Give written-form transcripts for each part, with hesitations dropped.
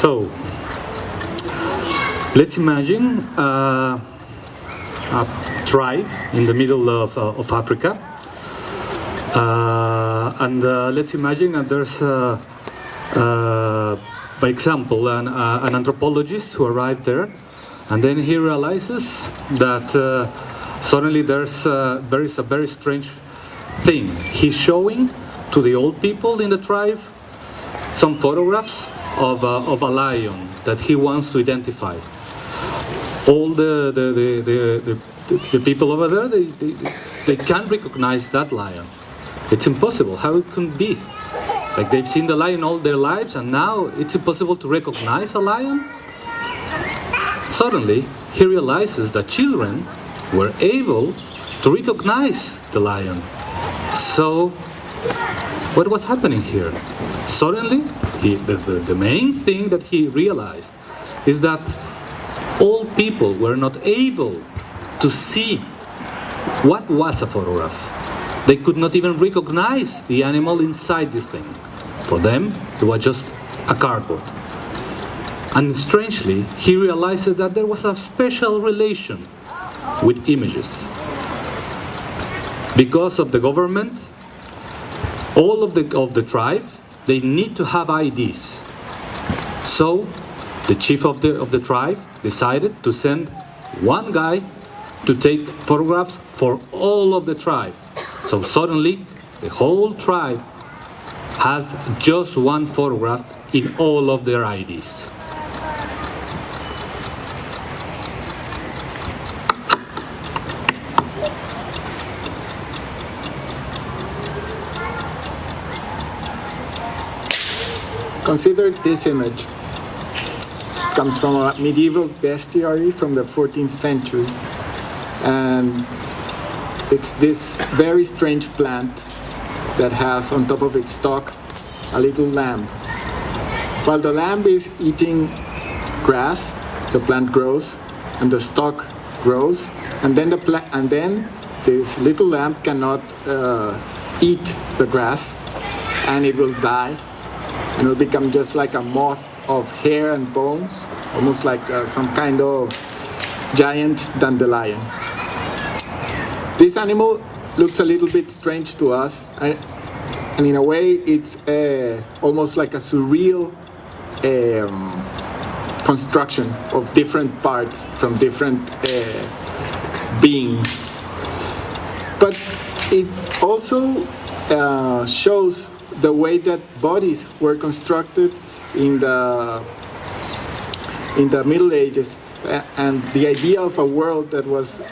So, let's imagine a tribe in the middle of Africa, and let's imagine that there's, by example, an anthropologist who arrived there, and then he realizes that suddenly there is a very strange thing. He's showing to the old people in the tribe some photographs of a lion that he wants to identify. All the people over there, they can't recognize that lion. It's impossible. How it can be? Like, they've seen the lion all their lives, and now it's impossible to recognize a lion? Suddenly, he realizes that children were able to recognize the lion. So, what was happening here? Suddenly, the main thing that he realized is that all people were not able to see what was a photograph. They could not even recognize the animal inside the thing. For them, it was just a cardboard. And strangely, he realizes that there was a special relation with images. Because of the government, all of the tribe, they need to have IDs. So the chief of the tribe decided to send one guy to take photographs for all of the tribe. So suddenly the whole tribe has just one photograph in all of their IDs. Consider this image. It comes from a medieval bestiary from the 14th century, and it's this very strange plant that has on top of its stalk a little lamb. While the lamb is eating grass, the plant grows and the stalk grows, and then this little lamb cannot eat the grass, and it will die. And will become just like a moth of hair and bones, almost like some kind of giant dandelion. This animal looks a little bit strange to us, and in a way it's almost like a surreal construction of different parts from different beings. But it also shows the way that bodies were constructed in the Middle Ages, and the idea of a world that was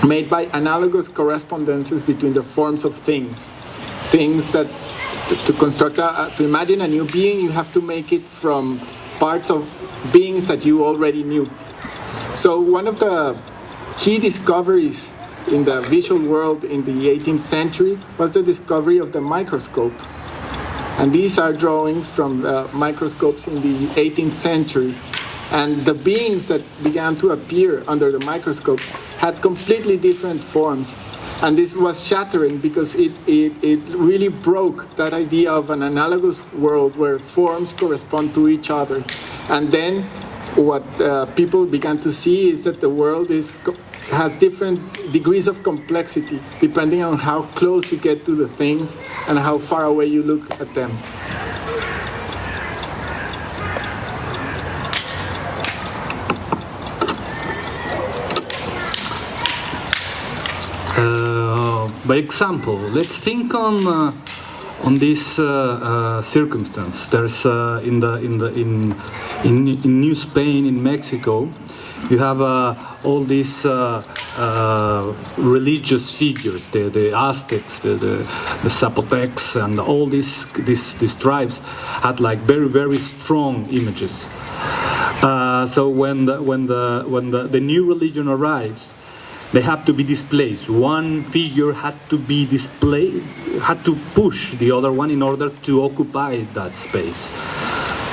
made by analogous correspondences between the forms of things. Things that to imagine a new being, you have to make it from parts of beings that you already knew. So one of the key discoveries in the visual world in the 18th century was the discovery of the microscope. And these are drawings from microscopes in the 18th century. And the beings that began to appear under the microscope had completely different forms. And this was shattering because it really broke that idea of an analogous world where forms correspond to each other. And then what people began to see is that the world has different degrees of complexity depending on how close you get to the things and how far away you look at them. By example, let's think on circumstance. There's in New Spain, in Mexico, you have all these religious figures, the Aztecs, the Zapotecs, and all these tribes had like very strong images. So when the new religion arrives, they have to be displaced. One figure had to be displayed, had to push the other one in order to occupy that space.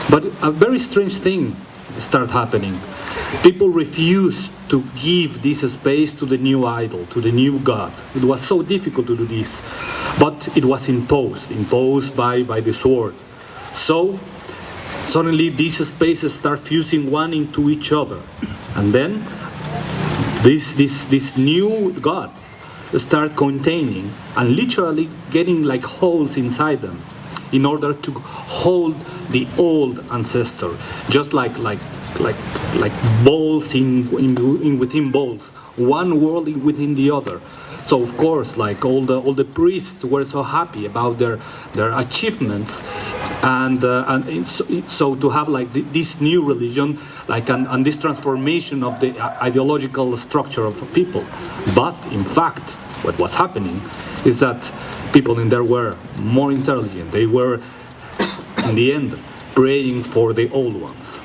But a very strange thing started happening. People refused to give this space to the new idol, to the new god. It was so difficult to do this, but it was imposed by the sword. So suddenly these spaces start fusing one into each other, and then these new gods start containing and literally getting like holes inside them in order to hold the old ancestor, just like balls within balls, one world within the other. So of course, like all the priests were so happy about their achievements, and so to have like this new religion, like and this transformation of the ideological structure of people. But in fact, what was happening is that people in there were more intelligent. They were, in the end, praying for the old ones.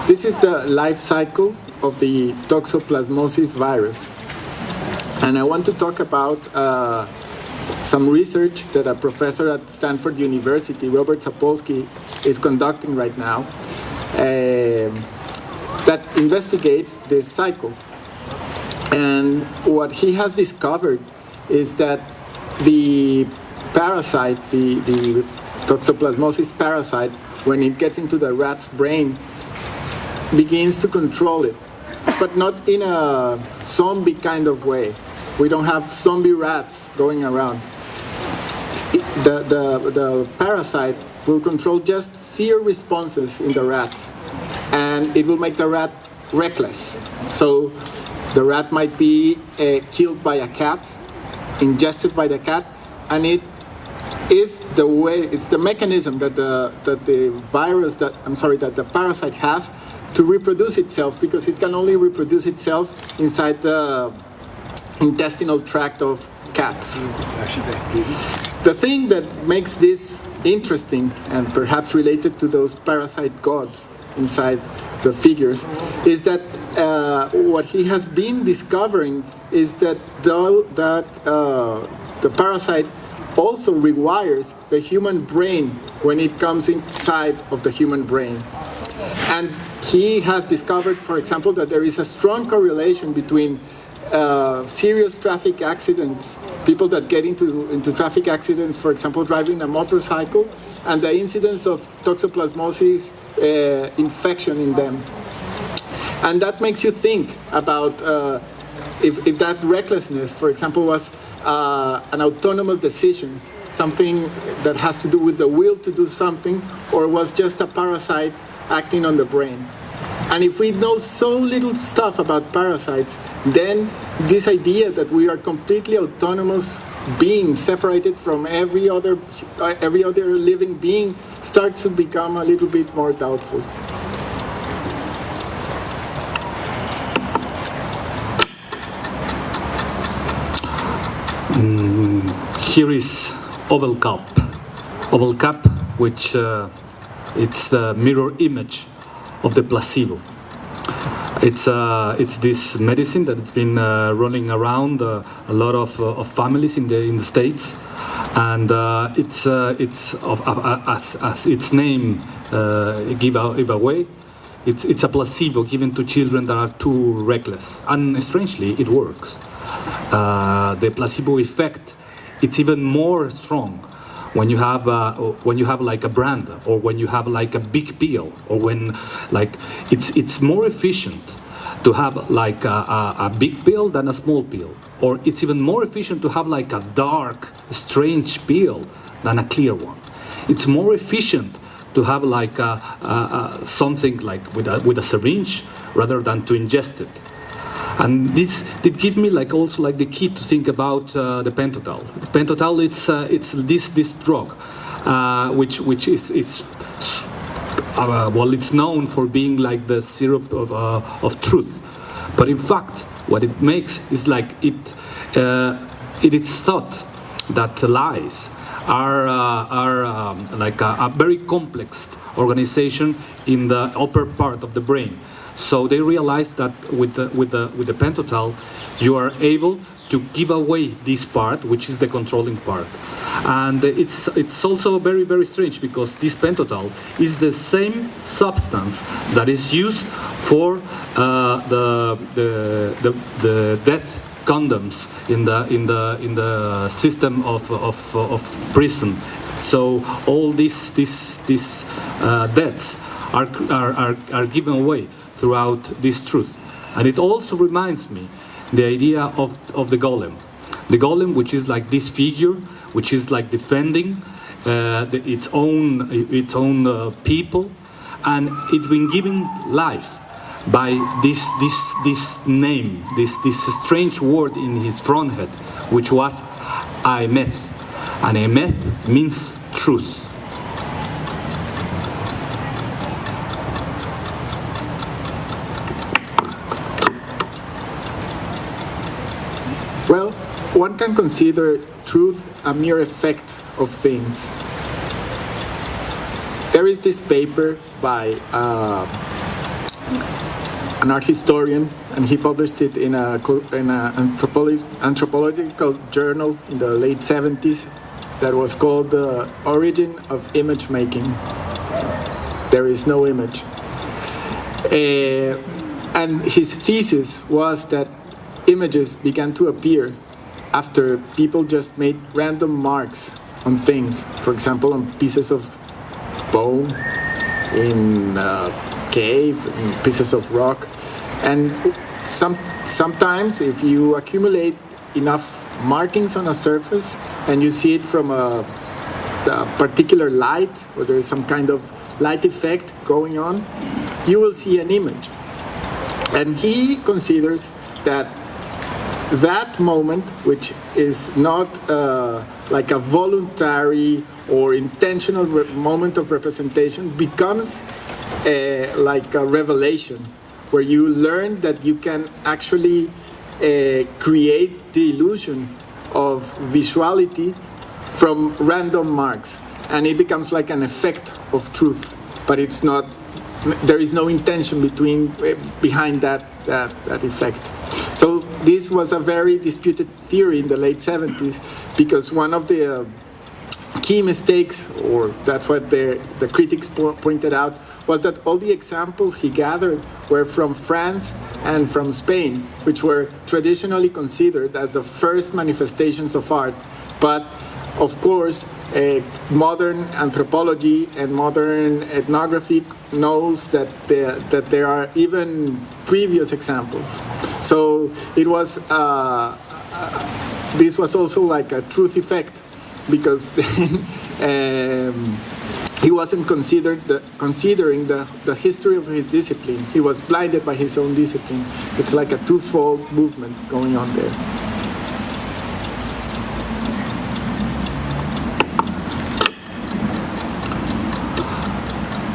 This is the life cycle of the toxoplasmosis virus. And I want to talk about some research that a professor at Stanford University, Robert Sapolsky, is conducting right now that investigates this cycle. And what he has discovered is that the parasite, the toxoplasmosis parasite, when it gets into the rat's brain, begins to control it, but not in a zombie kind of way. We don't have zombie rats going around. The parasite will control just fear responses in the rat, and it will make the rat reckless. So the rat might be killed by a cat, ingested by the cat, and it is the way, it's the mechanism that the virus, that the parasite has to reproduce itself, because it can only reproduce itself inside the intestinal tract of cats. The thing that makes this interesting and perhaps related to those parasite gods inside the figures is that what he has been discovering is that the parasite also rewires the human brain when it comes inside of the human brain. And he has discovered, for example, that there is a strong correlation between serious traffic accidents, people that get into traffic accidents, for example, driving a motorcycle, and the incidence of toxoplasmosis infection in them. And that makes you think about if that recklessness, for example, was an autonomous decision, something that has to do with the will to do something, or was just a parasite acting on the brain. And if we know so little stuff about parasites, then this idea that we are completely autonomous beings separated from every other living being starts to become a little bit more doubtful. Here is oval cup, which it's the mirror image of the placebo. It's this medicine that has been running around a lot of families in the States, and it's as its name give away. It's a placebo given to children that are too reckless, and strangely, it works. The placebo effect, it's even more strong when you have like a brand, or when you have like a big pill, or when like it's more efficient to have like a big pill than a small pill, or it's even more efficient to have like a dark, strange pill than a clear one. It's more efficient to have like something like with a syringe rather than to ingest it. And this did give me like also like the key to think about the pentothal. Pentothal, it's this drug, which is well, it's known for being like the syrup of truth, but in fact, what it makes is like it is thought that lies are like a very complex organization in the upper part of the brain. So they realized that with the pentothal, you are able to give away this part, which is the controlling part. And it's also very, very strange because this pentothal is the same substance that is used for the death condoms in the system of prison. So all these deaths are given away throughout this truth. And it also reminds me the idea of the golem. The golem, which is like this figure, which is like defending its own people, and it's been given life by this name, this strange word in his front head, which was Aemeth. And Aemeth means truth. Well, one can consider truth a mere effect of things. There is this paper by an art historian, and he published it in an anthropological journal in the late 70s that was called The Origin of Image Making. There is no image. And his thesis was that images began to appear after people just made random marks on things. For example, on pieces of bone, in a cave, in pieces of rock. And sometimes if you accumulate enough markings on a surface and you see it from a particular light, or there is some kind of light effect going on, you will see an image. And he considers that moment, which is not like a voluntary or intentional moment of representation, becomes like a revelation, where you learn that you can actually create the illusion of visuality from random marks, and it becomes like an effect of truth, but it's not. There is no intention behind that effect. So this was a very disputed theory in the late 70s, because one of the key mistakes, or that's what the critics pointed out, was that all the examples he gathered were from France and from Spain, which were traditionally considered as the first manifestations of art. But of course, modern anthropology and modern ethnography knows that there are even previous examples. So it was this was also like a truth effect, because he wasn't considering the history of his discipline. He was blinded by his own discipline. It's like a twofold movement going on there.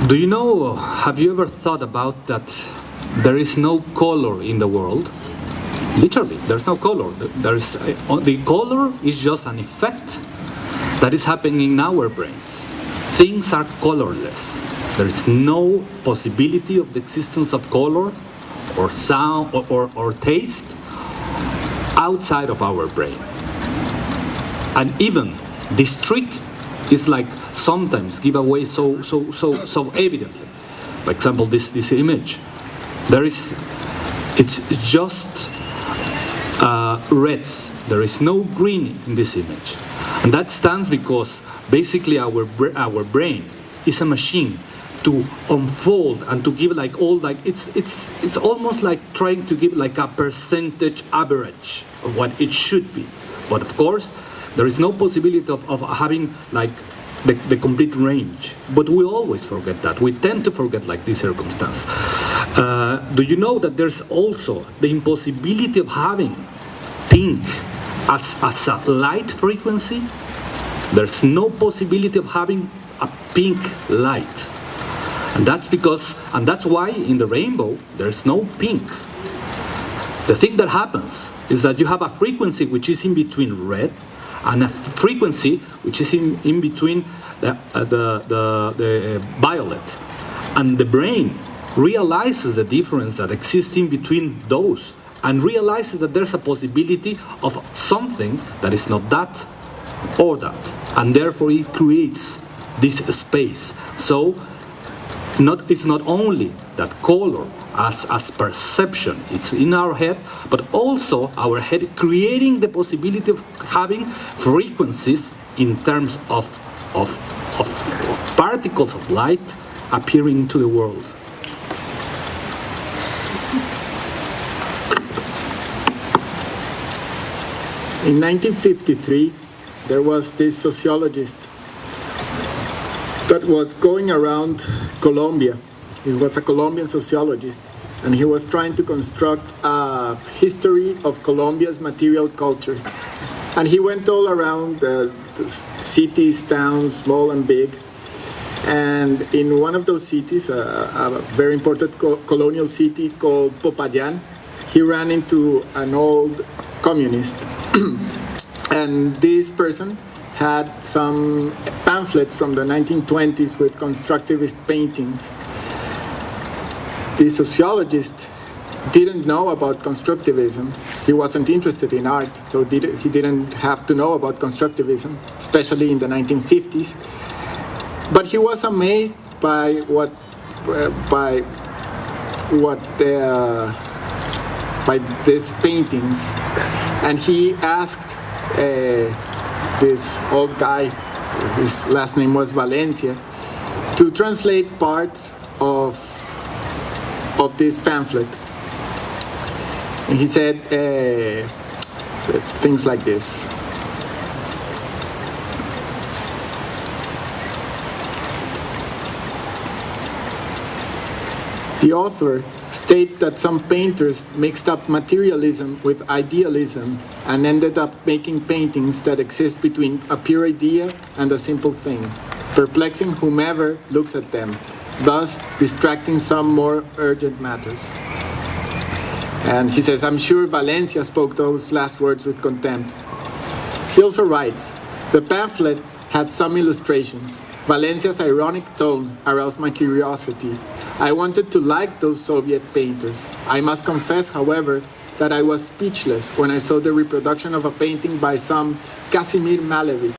Do you know, have you ever thought about that there is no color in the world? Literally, there's no color. The color is just an effect that is happening in our brains. Things are colorless. There is no possibility of the existence of color or sound or taste outside of our brain. And even this trick is like sometimes give away so evidently. For example, this image. It's just reds. There is no green in this image. And that stands because basically our brain is a machine to unfold and to give like all like it's almost like trying to give like a percentage average of what it should be. But of course, there is no possibility of having like the complete range. But we always forget that. We tend to forget like this circumstance. Do you know that there's also the impossibility of having pink as a light frequency? There's no possibility of having a pink light. And that's why in the rainbow there's no pink. The thing that happens is that you have a frequency which is in between red and a frequency which is in between the violet. And the brain realizes the difference that exists in between those and realizes that there's a possibility of something that is not that or that. And therefore it creates this space. So it's not only that color as perception, it's in our head, but also our head creating the possibility of having frequencies in terms of particles of light appearing into the world. In 1953, there was this sociologist that was going around Colombia. He was a Colombian sociologist, and he was trying to construct a history of Colombia's material culture. And he went all around the cities, towns, small and big. And in one of those cities, a very important colonial city called Popayán, he ran into an old communist. And this person had some pamphlets from the 1920s with constructivist paintings. The sociologist didn't know about constructivism. He wasn't interested in art, so he didn't have to know about constructivism, especially in the 1950s. But he was amazed by these paintings, and he asked this old guy, his last name was Valencia, to translate parts of this pamphlet. And he said things like this. The author states that some painters mixed up materialism with idealism and ended up making paintings that exist between a pure idea and a simple thing, perplexing whomever looks at them, thus distracting some more urgent matters. And he says, I'm sure Valencia spoke those last words with contempt. He also writes, the pamphlet had some illustrations. Valencia's ironic tone aroused my curiosity. I wanted to like those Soviet painters. I must confess, however, that I was speechless when I saw the reproduction of a painting by some Casimir Malevich.